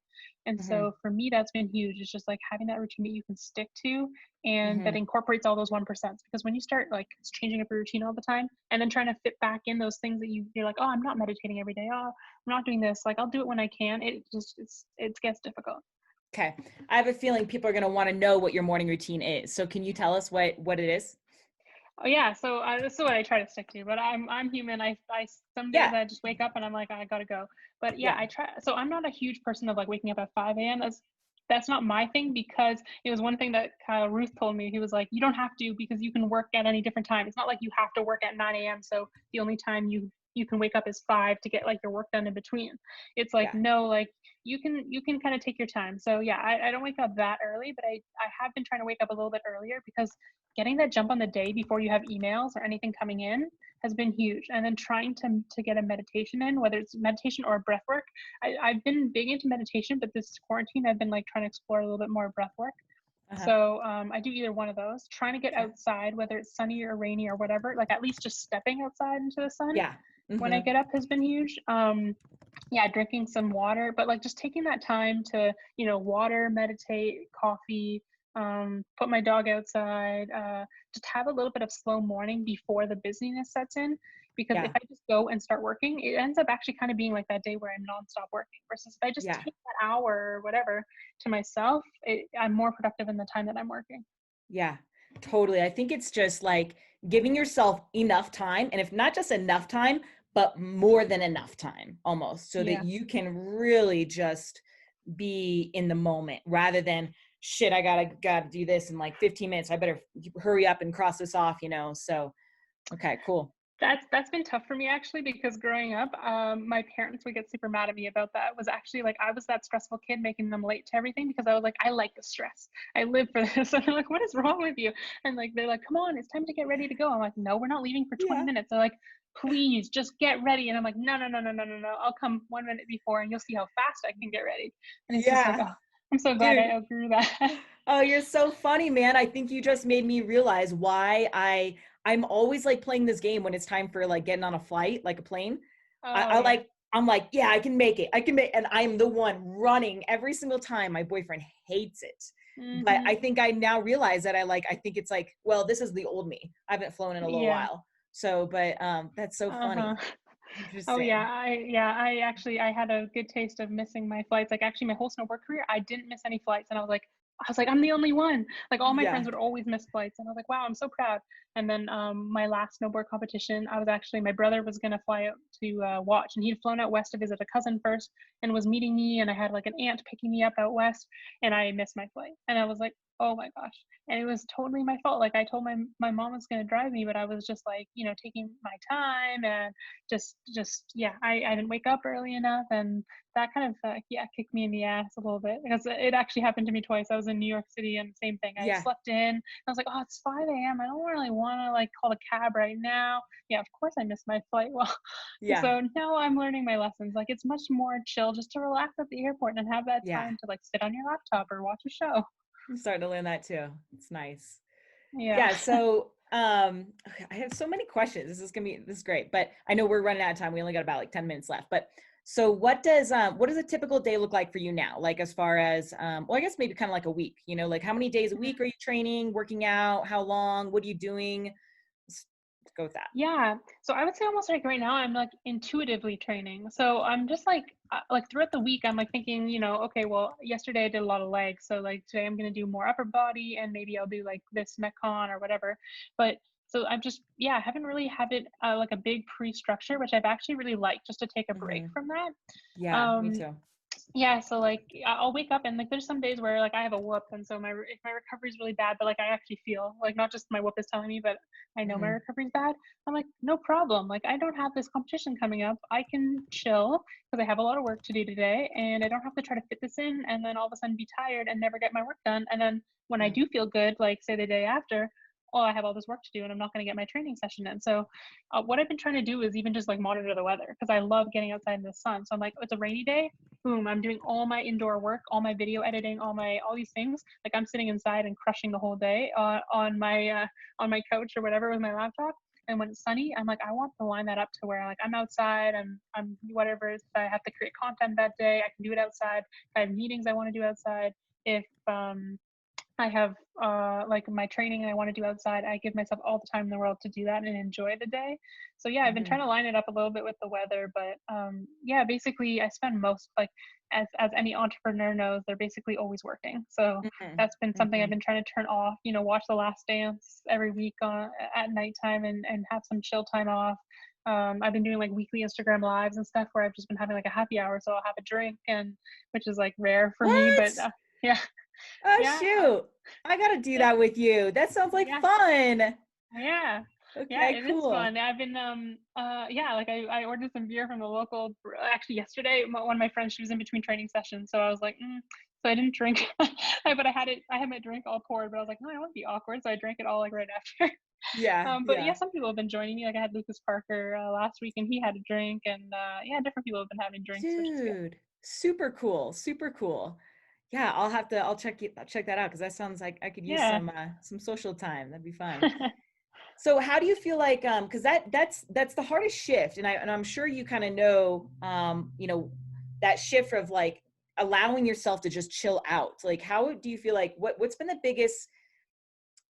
And so for me, that's been huge. It's just like having that routine that you can stick to and that incorporates all those 1%. Because when you start like changing up your routine all the time and then trying to fit back in those things that you're like, oh, I'm not meditating every day. Oh, I'm not doing this. Like I'll do it when I can. It gets difficult. Okay. I have a feeling people are going to want to know what your morning routine is. So can you tell us what it is? Oh yeah. So this is what I try to stick to, but I'm human. I some days I just wake up and I'm like, I gotta go. But I try. So I'm not a huge person of like waking up at 5 a.m. That's not my thing because it was one thing that Ruth told me. He was like, you don't have to because you can work at any different time. It's not like you have to work at 9 a.m. So the only time you can wake up is 5 to get like your work done in between. It's like, no, like you can kind of take your time. So I don't wake up that early, but I have been trying to wake up a little bit earlier because getting that jump on the day before you have emails or anything coming in has been huge. And then trying to get a meditation in, whether it's meditation or breath work. I've been big into meditation, but this quarantine, I've been like trying to explore a little bit more breath work. So I do either one of those, trying to get outside, whether it's sunny or rainy or whatever, like at least just stepping outside into the sun when I get up has been huge. Drinking some water, but like just taking that time to, water, meditate, coffee, put my dog outside, just have a little bit of slow morning before the busyness sets in. Because if I just go and start working, it ends up actually kind of being like that day where I'm nonstop working versus if I just take that hour or whatever to myself, I'm more productive in the time that I'm working. Yeah, totally. I think it's just like giving yourself enough time, and if not just enough time, but more than enough time almost, so Yeah. that you can really just be in the moment rather than shit, I gotta do this in like 15 minutes. I better hurry up and cross this off, So, okay, cool. That's been tough for me actually, because growing up, my parents would get super mad at me about that. It was actually like I was that stressful kid making them late to everything because I was like, I like the stress. I live for this. And they're like, what is wrong with you? And like they're like, come on, it's time to get ready to go. I'm like, no, we're not leaving for 20 Yeah. minutes. They're like, please just get ready. And I'm like, no, no, no, no, no, no, no. I'll come 1 minute before and you'll see how fast I can get ready. And it's just like, Yeah. oh, I'm so glad I outgrew that. Oh, you're so funny, man. I think you just made me realize why I'm always like playing this game when it's time for like getting on a flight, like a plane. Oh yeah. I'm like, yeah, I can make it. And I'm the one running every single time. My boyfriend hates it. But I think I now realize that I think it's like, well, this is the old me. I haven't flown in a little while. So, but that's so funny. Oh Interesting. yeah, I actually I had a good taste of missing my flights. Like actually my whole snowboard career, I didn't miss any flights, and I was like, I'm the only one. Like all my Yeah. friends would always miss flights, and I was like, wow, I'm so proud. And then my last snowboard competition, I was actually my brother was gonna fly out to watch, and he'd flown out west to visit a cousin first, and was meeting me, and I had like an aunt picking me up out west, and I missed my flight, and I was like, oh my gosh, and it was totally my fault. Like I told my mom was gonna drive me, but I was just like, taking my time and just yeah, I didn't wake up early enough, and that kind of kicked me in the ass a little bit, because it actually happened to me twice. I was in New York City and same thing. I Yeah. slept in. I was like, oh, it's 5 a.m. I don't really want to like call a cab right now. Yeah, of course I missed my flight. Well, Yeah. so now I'm learning my lessons. Like it's much more chill just to relax at the airport and have that Yeah. time to like sit on your laptop or watch a show. I'm starting to learn that too. It's nice. Yeah. So I have so many questions. This is great, but I know we're running out of time. We only got about like 10 minutes left. But so what does a typical day look like for you now? Like as far as well, I guess maybe kind of like a week, like how many days a week are you training, working out, how long, what are you doing? Let's go with that. Yeah. So I would say almost like right now I'm like intuitively training. So I'm just like throughout the week I'm like thinking, okay, well, yesterday I did a lot of legs. So like today I'm going to do more upper body, and maybe I'll do like this Metcon or whatever. But so I'm just, I haven't really had it like a big pre-structure, which I've actually really liked, just to take a break from that. Yeah, me too. Yeah, so like I'll wake up and like there's some days where like I have a whoop, and so if my recovery is really bad, but like I actually feel like not just my whoop is telling me, but I know my recovery is bad. I'm like, no problem. Like I don't have this competition coming up. I can chill because I have a lot of work to do today, and I don't have to try to fit this in and then all of a sudden be tired and never get my work done. And then when I do feel good, like say the day after, oh, I have all this work to do and I'm not going to get my training session in. So what I've been trying to do is even just like monitor the weather, because I love getting outside in the sun. So I'm like, it's a rainy day, boom, I'm doing all my indoor work, all my video editing, all these things. Like I'm sitting inside and crushing the whole day on my couch or whatever with my laptop. And when it's sunny, I'm like, I want to line that up to where like I'm outside, I'm whatever. If I have to create content that day, I can do it outside. If I have meetings I want to do outside, if I have like my training and I want to do outside, I give myself all the time in the world to do that and enjoy the day. So yeah, I've been trying to line it up a little bit with the weather, but yeah, basically I spend most, like as any entrepreneur knows, they're basically always working. So that's been something I've been trying to turn off, watch The Last Dance every week at nighttime and have some chill time off. I've been doing like weekly Instagram lives and stuff where I've just been having like a happy hour. So I'll have a drink, and which is like rare for me, but yeah. Oh Yeah. shoot. I gotta do that with you. That sounds like fun. Yeah. Okay, Yeah, it is cool. fun. I've been like I ordered some beer from the local, actually yesterday one of my friends, she was in between training sessions, so I was like so I didn't drink but I had my drink all poured, but I was like, no, I don't want to be awkward, so I drank it all like right after. But yeah, some people have been joining me. Like I had Lucas Parker last week, and he had a drink, and different people have been having drinks. Dude, super cool. Super cool. Yeah, I'll check that out, because that sounds like I could use some social time. That'd be fun. So how do you feel like because that's the hardest shift, and I'm sure you kind of know that shift of like allowing yourself to just chill out. Like how do you feel like what's been the biggest,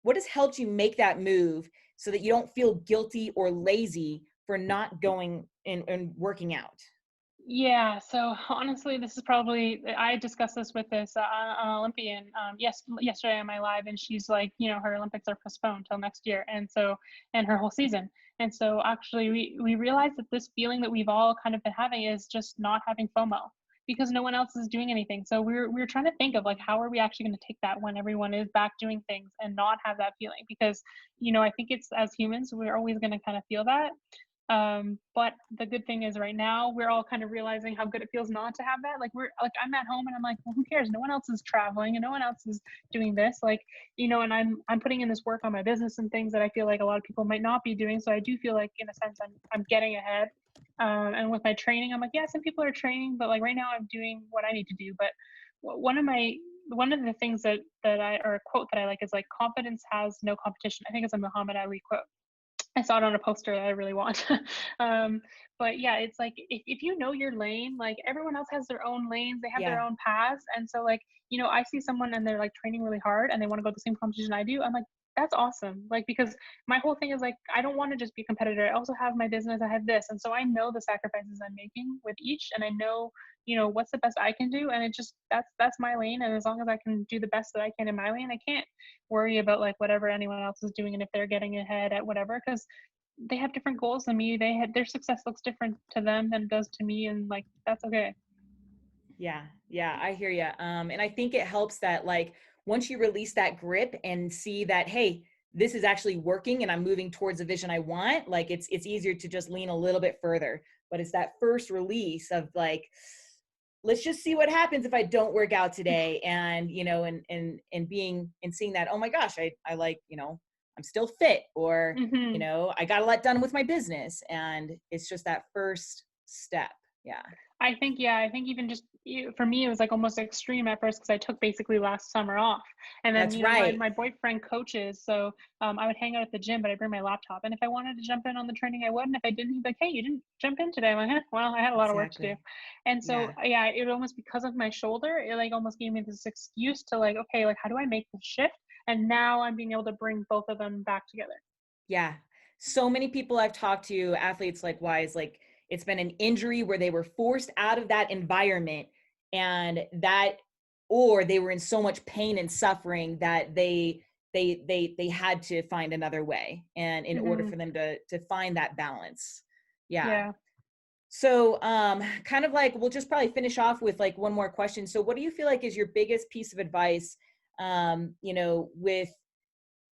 what has helped you make that move so that you don't feel guilty or lazy for not going and working out? Yeah, so honestly, this is probably, I discussed this with this Olympian yesterday on my live, and she's like, her Olympics are postponed till next year, and her whole season. And so actually we realized that this feeling that we've all kind of been having is just not having FOMO because no one else is doing anything. So we're trying to think of like, how are we actually going to take that when everyone is back doing things and not have that feeling? Because, I think it's, as humans, we're always going to kind of feel that. But the good thing is right now we're all kind of realizing how good it feels not to have that. Like I'm at home and I'm like, well, who cares? No one else is traveling and no one else is doing this. Like, and I'm putting in this work on my business and things that I feel like a lot of people might not be doing. So I do feel like in a sense I'm getting ahead. And with my training, I'm like, yeah, some people are training, but like right now I'm doing what I need to do. But one of the things that I, or a quote that I like is like, confidence has no competition. I think it's a Muhammad Ali quote. I saw it on a poster that I really want. But yeah, it's like, if you know your lane, like everyone else has their own lanes, they have their own paths. And so like, I see someone and they're like training really hard and they want to go to the same competition I do. I'm like, that's awesome. Like, because my whole thing is like, I don't want to just be a competitor. I also have my business, I have this. And so I know the sacrifices I'm making with each, and I know, what's the best I can do. And it just, that's my lane. And as long as I can do the best that I can in my lane, I can't worry about like whatever anyone else is doing and if they're getting ahead at whatever, because they have different goals than me. Their success looks different to them than it does to me, and like that's okay. Yeah, I hear you. And I think it helps that like once you release that grip and see that, hey, this is actually working and I'm moving towards the vision I want, like it's easier to just lean a little bit further. But it's that first release of like, let's just see what happens if I don't work out today. And, and being and seeing that, oh my gosh, I like, I'm still fit, or, I got a lot done with my business. And it's just that first step. Yeah. I think even just for me, it was like almost extreme at first because I took basically last summer off. And then, That's right. my boyfriend coaches. So I would hang out at the gym, but I'd bring my laptop. And if I wanted to jump in on the training, I would. And if I didn't, he'd be like, hey, you didn't jump in today. I'm like, well, I had a lot of work to do. And so, it almost, because of my shoulder, it like almost gave me this excuse to like, okay, like how do I make the shift? And now I'm being able to bring both of them back together. Yeah. So many people I've talked to, athletes like Wise, like it's been an injury where they were forced out of that environment, and that, or they were in so much pain and suffering that they had to find another way. And in order for them to find that balance. Yeah. So kind of like, we'll just probably finish off with like one more question. So what do you feel like is your biggest piece of advice, with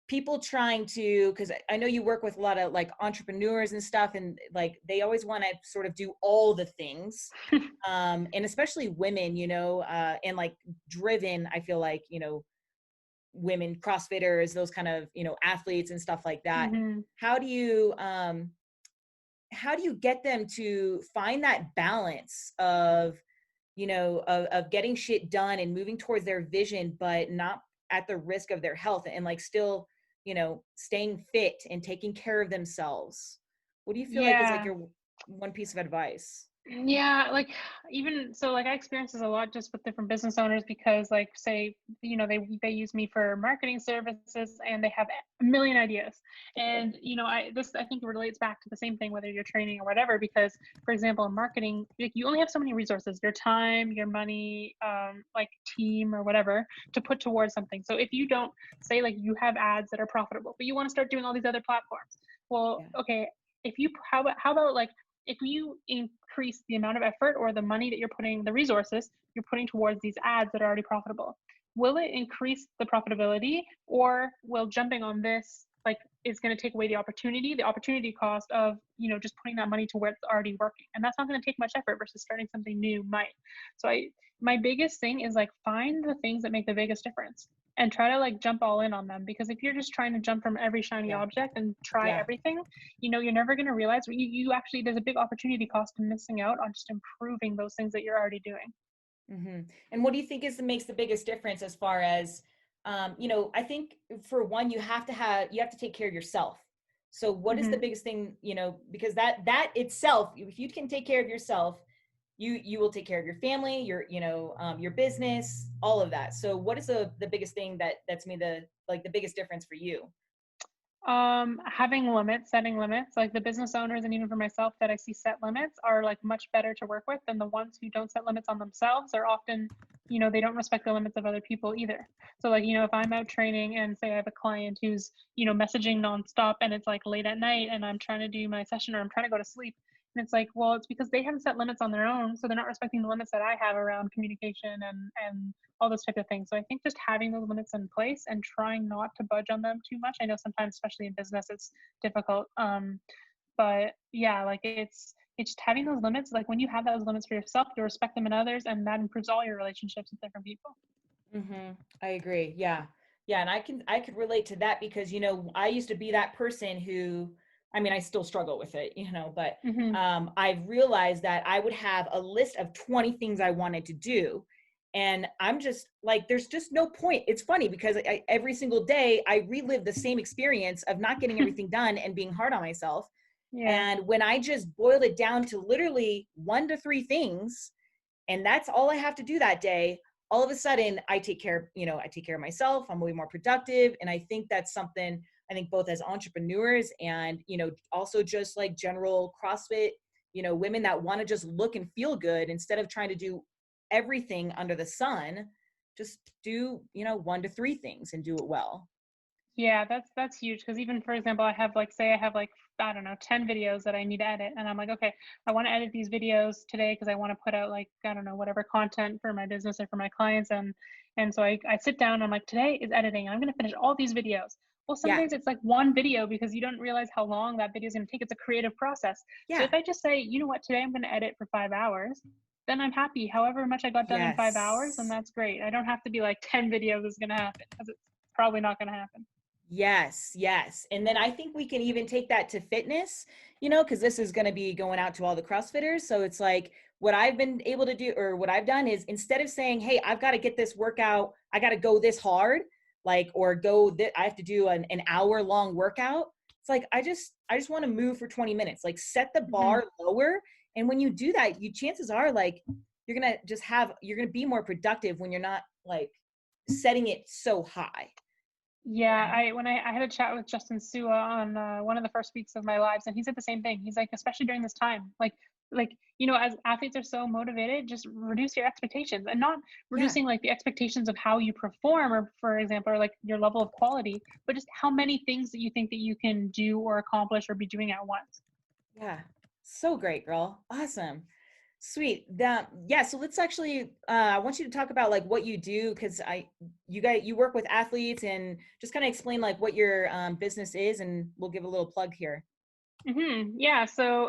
people trying to, because I know you work with a lot of like entrepreneurs and stuff, and like they always want to sort of do all the things, and especially women, and like driven, I feel like, women CrossFitters, those kind of, athletes and stuff like that. How do you get them to find that balance of, of getting shit done and moving towards their vision, but not at the risk of their health, and like still, staying fit and taking care of themselves? What do you feel like is like your one piece of advice? Yeah, like even so, like I experience this a lot just with different business owners because like say, they use me for marketing services and they have a million ideas. And I think it relates back to the same thing whether you're training or whatever, because for example in marketing, like you only have so many resources, your time, your money, like team or whatever to put towards something. So if you don't, say like you have ads that are profitable, but you want to start doing all these other platforms. Well, okay, if you how about like if you increase the amount of effort or the money that you're putting, the resources you're putting towards these ads that are already profitable, will it increase the profitability, or will jumping on this like is going to take away the opportunity cost of just putting that money to where it's already working? And that's not going to take much effort versus starting something new might. So my biggest thing is like find the things that make the biggest difference and try to like jump all in on them, because if you're just trying to jump from every shiny object and try everything, you're never going to realize you actually, there's a big opportunity cost to missing out on just improving those things that you're already doing. And what do you think makes the biggest difference as far as, I think for one, you have to take care of yourself. So what is the biggest thing, because that itself, if you can take care of yourself, you will take care of your family, your business, all of that. So what is the biggest thing that's made the biggest difference for you? Having limits, setting limits, like the business owners and even for myself that I see set limits are like much better to work with than the ones who don't set limits on themselves. Are often, they don't respect the limits of other people either. So like, if I'm out training and say I have a client who's, messaging nonstop and it's like late at night and I'm trying to do my session or I'm trying to go to sleep. And it's like, well, it's because they haven't set limits on their own. So they're not respecting the limits that I have around communication and all those type of things. So I think just having those limits in place and trying not to budge on them too much. I know sometimes, especially in business, it's difficult. But yeah, like it's just having those limits. Like when you have those limits for yourself, you respect them in others, and that improves all your relationships with different people. I agree. Yeah. Yeah. And I could relate to that because, I used to be that person who, I mean, I still struggle with it, but I've realized that I would have a list of 20 things I wanted to do. And I'm just like, there's just no point. It's funny because every single day I relive the same experience of not getting everything done and being hard on myself. Yeah. And when I just boiled it down to literally 1 to 3 things, and that's all I have to do that day, all of a sudden I take care of myself. I'm way more productive. And I think that's something I think both as entrepreneurs and, also just like general CrossFit, women that want to just look and feel good instead of trying to do everything under the sun, just do, 1 to 3 things and do it well. Yeah, that's huge because even for example, I have like say I have like I don't know 10 videos that I need to edit, and I'm like, okay, I want to edit these videos today because I want to put out like I don't know whatever content for my business or for my clients, and so I sit down and I'm like, today is editing. I'm gonna finish all these videos. Well, some Yeah. days it's like one video because you don't realize how long that video is gonna take. It's a creative process. So Yeah. if I just say, you know what, today I'm gonna edit for 5 hours, then I'm happy. However much I got done in 5 hours, and Yes. that's great. I don't have to be like 10 videos is gonna happen because it's probably not gonna happen. Yes, yes. And then I think we can even take that to fitness, because this is going to be going out to all the CrossFitters. So it's like what I've been able to do or what I've done is instead of saying, hey, I've got to get this workout, I got to go this hard, like, or I have to do an hour long workout. It's like, I just want to move for 20 minutes, like set the bar lower. And when you do that, chances are like, you're going to be more productive when you're not like setting it so high. Yeah, I had a chat with Justin Sua on one of the first weeks of my lives, and he said the same thing. He's like, especially during this time, like as athletes are so motivated, just reduce your expectations, and not reducing like the expectations of how you perform, or for example, or like your level of quality, but just how many things that you think that you can do or accomplish or be doing at once. Yeah, so great, girl. Awesome. Sweet. So let's actually, I want you to talk about like what you do. Cause you work with athletes and just kind of explain like what your business is, and we'll give a little plug here. Yeah. So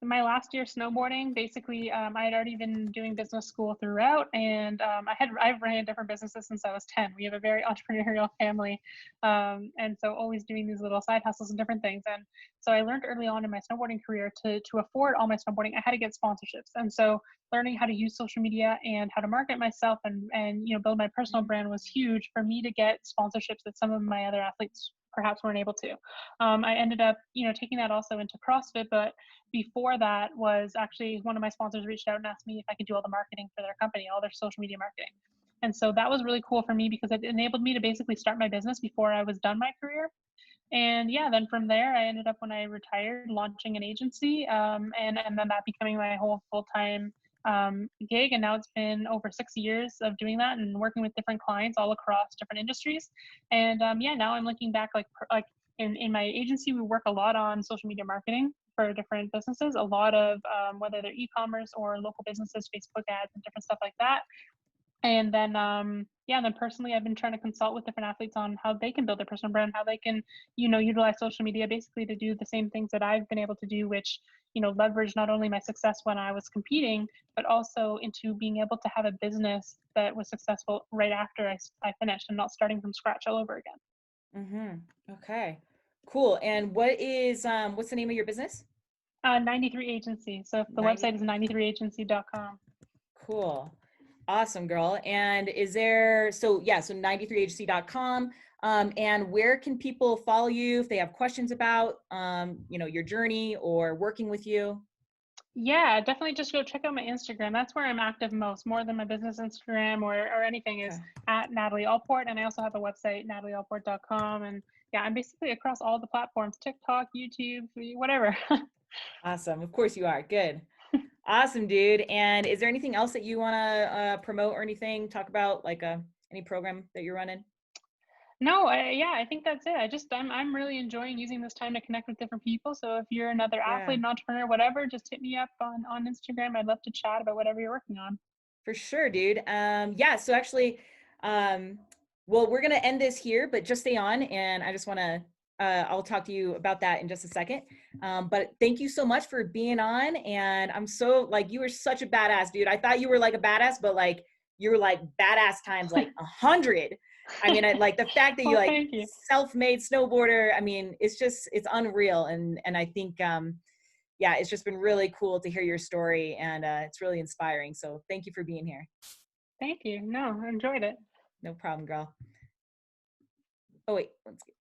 in my last year snowboarding, basically, I had already been doing business school throughout, and I've ran different businesses since I was 10. We have a very entrepreneurial family, and so always doing these little side hustles and different things. And so I learned early on in my snowboarding career to afford all my snowboarding, I had to get sponsorships. And so learning how to use social media and how to market myself and build my personal brand was huge for me to get sponsorships that some of my other athletes perhaps weren't able to. I ended up, taking that also into CrossFit, but before that was actually one of my sponsors reached out and asked me if I could do all the marketing for their company, all their social media marketing. And so that was really cool for me because it enabled me to basically start my business before I was done my career. And yeah, then from there, I ended up when I retired launching an agency, and then that becoming my whole full-time gig. And now it's been over 6 years of doing that and working with different clients all across different industries. And yeah, now I'm looking back like in my agency, we work a lot on social media marketing for different businesses, a lot of whether they're e-commerce or local businesses, Facebook ads and different stuff like that. And then then personally I've been trying to consult with different athletes on how they can build their personal brand, how they can utilize social media basically to do the same things that I've been able to do, which leverage not only my success when I was competing, but also into being able to have a business that was successful right after I finished, and not starting from scratch all over again. Okay, cool. And what's the name of your business? 93 Agency. So the website is 93agency.com. Cool. Awesome, girl. And is there, so 93agency.com. And where can people follow you if they have questions about, your journey or working with you? Yeah, definitely just go check out my Instagram. That's where I'm active more than my business Instagram or anything is at Natalie Allport. And I also have a website, natalieallport.com. And yeah, I'm basically across all the platforms, TikTok, YouTube, whatever. Awesome. Of course you are. Good. Awesome, dude. And is there anything else that you want to promote or anything? Talk about like any program that you're running? No, yeah, I think that's it. I'm really enjoying using this time to connect with different people. So if you're another Yeah, athlete, an entrepreneur, whatever, just hit me up on Instagram. I'd love to chat about whatever you're working on. for sure, dude. Yeah, so actually, well, we're gonna end this here, but just stay on, and I just want to. I'll talk to you about that in just a second. But thank you so much for being on, and I'm so like you were such a badass, dude. I thought you were like a badass, but like you were like badass times like 100. I mean, I like the fact that you Well, like thank you. self-made snowboarder. I mean, it's unreal, and I think yeah, it's just been really cool to hear your story, and it's really inspiring. So thank you for being here. Thank you. No, I enjoyed it. No problem, girl. Oh wait, let's get